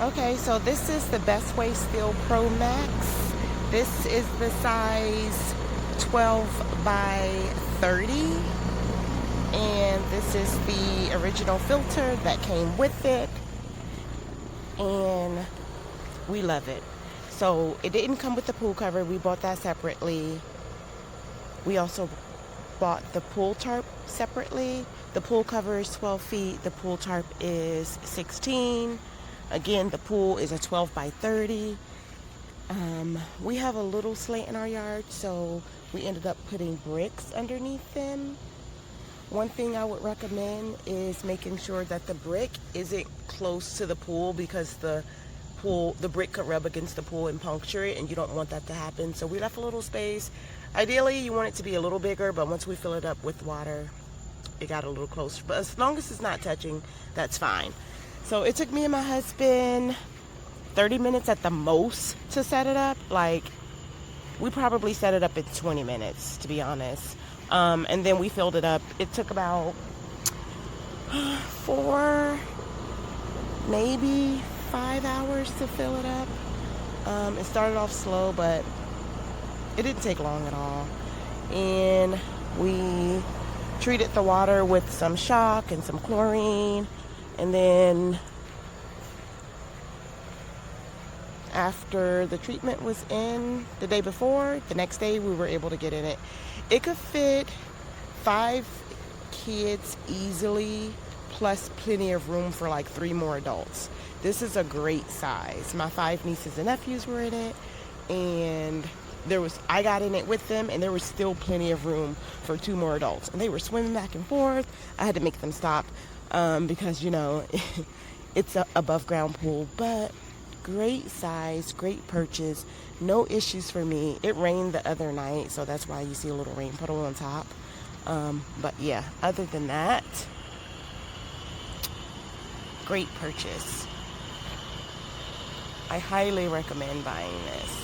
Okay, so this is the Best Way Steel Pro Max. This is the size 12 by 30. And this is the original filter that came with it. And we love it. So it didn't come with the pool cover. We bought that separately. We also bought the pool tarp separately. The pool cover is 12 feet. The pool tarp is 16. Again, the pool is a 12 by 30. We have a little slant in our yard, so we ended up putting bricks underneath them. One thing I would recommend is making sure that the brick isn't close to the pool, because the brick could rub against the pool and puncture it, and you don't want that to happen. So we left a little space. Ideally, you want it to be a little bigger, but once we fill it up with water, it got a little closer. But as long as it's not touching, that's fine. So it took me and my husband 30 minutes at the most to set it up. Like, we probably set it up in 20 minutes, to be honest. And then we filled it up. It took about 4, maybe 5 hours to fill it up. It started off slow, but it didn't take long at all. And we treated the water with some shock and some chlorine. And then after the treatment was in the day before, the next day we were able to get in it. It could fit 5 kids easily, plus plenty of room for like 3 more adults. This is a great size. My 5 nieces and nephews were in it, and I got in it with them, and there was still plenty of room for 2 more adults. And they were swimming back and forth. I had to make them stop because, you know, it's a above ground pool. But great size, great purchase, no issues for me. It rained the other night, so that's why you see a little rain puddle on top. But yeah, other than that, great purchase. I highly recommend buying this.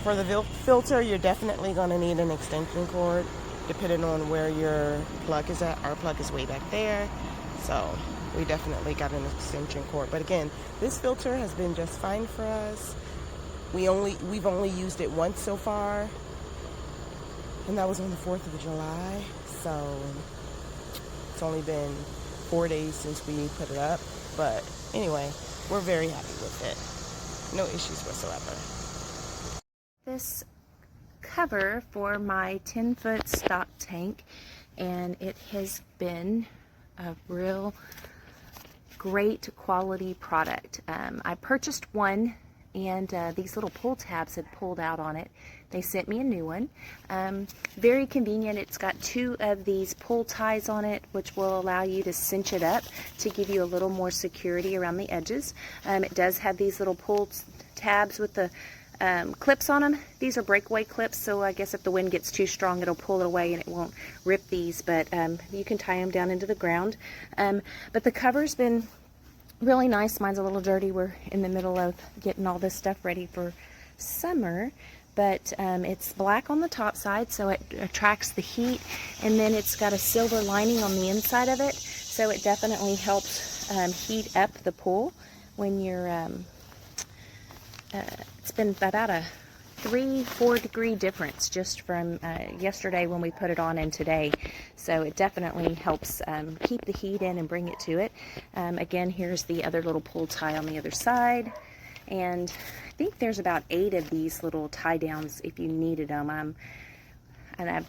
For the filter, you're definitely going to need an extension cord, depending on where your plug is at. Our plug is way back there, so we definitely got an extension cord. But again, this filter has been just fine for us. We've only used it once so far, and that was on the 4th of July. So it's only been 4 days since we put it up. But anyway, we're very happy with it. No issues whatsoever. This cover for my 10-foot stock tank, and it has been a real great quality product. I purchased one, and these little pull tabs had pulled out on it. They sent me a new one. Very convenient. It's got 2 of these pull ties on it, which will allow you to cinch it up to give you a little more security around the edges. It does have these little pull tabs with the clips on them. These are breakaway clips, so I guess if the wind gets too strong, it'll pull it away and it won't rip these, but you can tie them down into the ground. But the cover's been really nice. Mine's a little dirty. We're in the middle of getting all this stuff ready for summer, but it's black on the top side, so it attracts the heat, and then it's got a silver lining on the inside of it, so it definitely helps heat up the pool when you're it's been about a 3-4 degree difference just from yesterday when we put it on and today, so it definitely helps keep the heat in and bring it to it. Again, here's the other little pull tie on the other side, and I think there's about 8 of these little tie downs if you needed them. And I've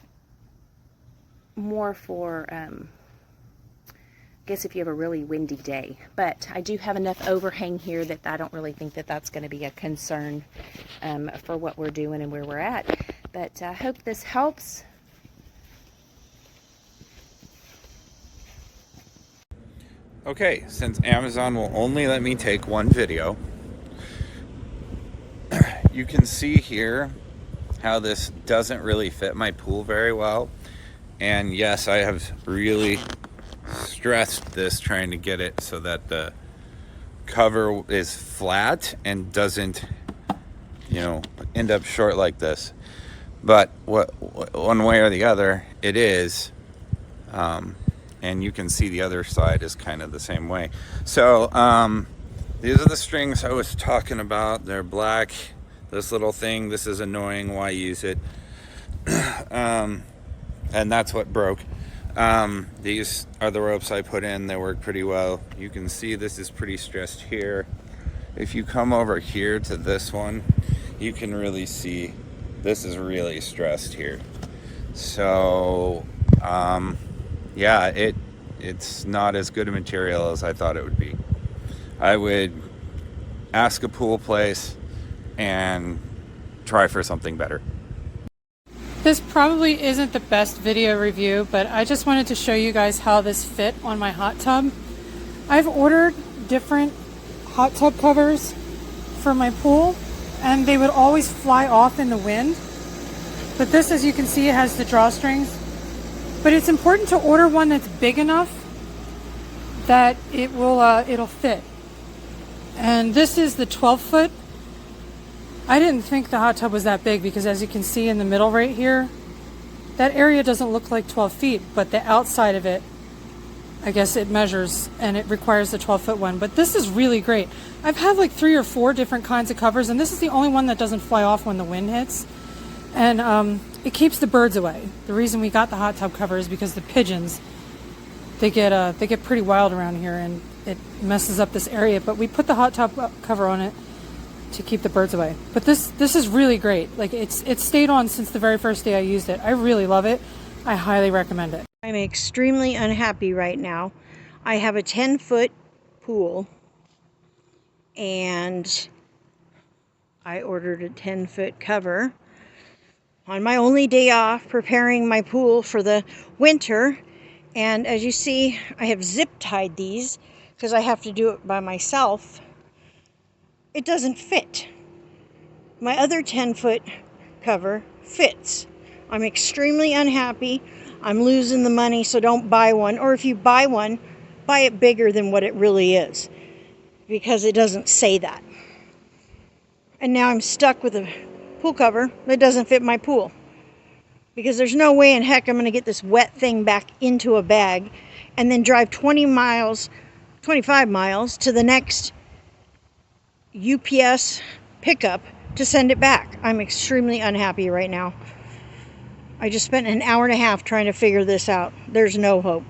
more for I guess if you have a really windy day, but I do have enough overhang here that I don't really think that that's going to be a concern for what we're doing and where we're at. But I hope this helps. Okay, since Amazon will only let me take one video, you can see here how this doesn't really fit my pool very well. And yes, I have really stressed this, trying to get it so that the cover is flat and doesn't, you know, end up short like this. but one way or the other, it is. And you can see the other side is kind of the same way. So these are the strings I was talking about. They're black. This little thing, this is annoying. Why use it? And that's what broke. These are the ropes I put in. They work pretty well. You can see this is pretty stressed here. If you come over here to this one, you can really see this is really stressed here. So yeah, it's not as good a material as I thought it would be. I would ask a pool place and try for something better. This probably isn't the best video review, but I just wanted to show you guys how this fit on my hot tub. I've ordered different hot tub covers for my pool, and they would always fly off in the wind. But this, as you can see, it has the drawstrings. But it's important to order one that's big enough that it will it'll fit. And this is the 12-foot. I didn't think the hot tub was that big because, as you can see in the middle right here, that area doesn't look like 12 feet, but the outside of it, I guess it measures and it requires the 12-foot one. But this is really great. I've had like 3 or 4 different kinds of covers, and this is the only one that doesn't fly off when the wind hits. And it keeps the birds away. The reason we got the hot tub cover is because the pigeons, they get pretty wild around here, and it messes up this area. But we put the hot tub cover on it to keep the birds away. But this is really great. Like it's stayed on since the very first day I used it. I really love it. I highly recommend it. I'm extremely unhappy right now. I have a 10-foot pool, and I ordered a 10-foot cover on my only day off preparing my pool for the winter. And as you see, I have zip tied these because I have to do it by myself. It doesn't fit. My other 10-foot cover fits. I'm extremely unhappy. I'm losing the money, so don't buy one. Or if you buy one, buy it bigger than what it really is, because it doesn't say that. And now I'm stuck with a pool cover that doesn't fit my pool, because there's no way in heck I'm going to get this wet thing back into a bag and then drive 25 miles to the next UPS pickup to send it back. I'm extremely unhappy right now. I just spent an hour and a half trying to figure this out. There's no hope.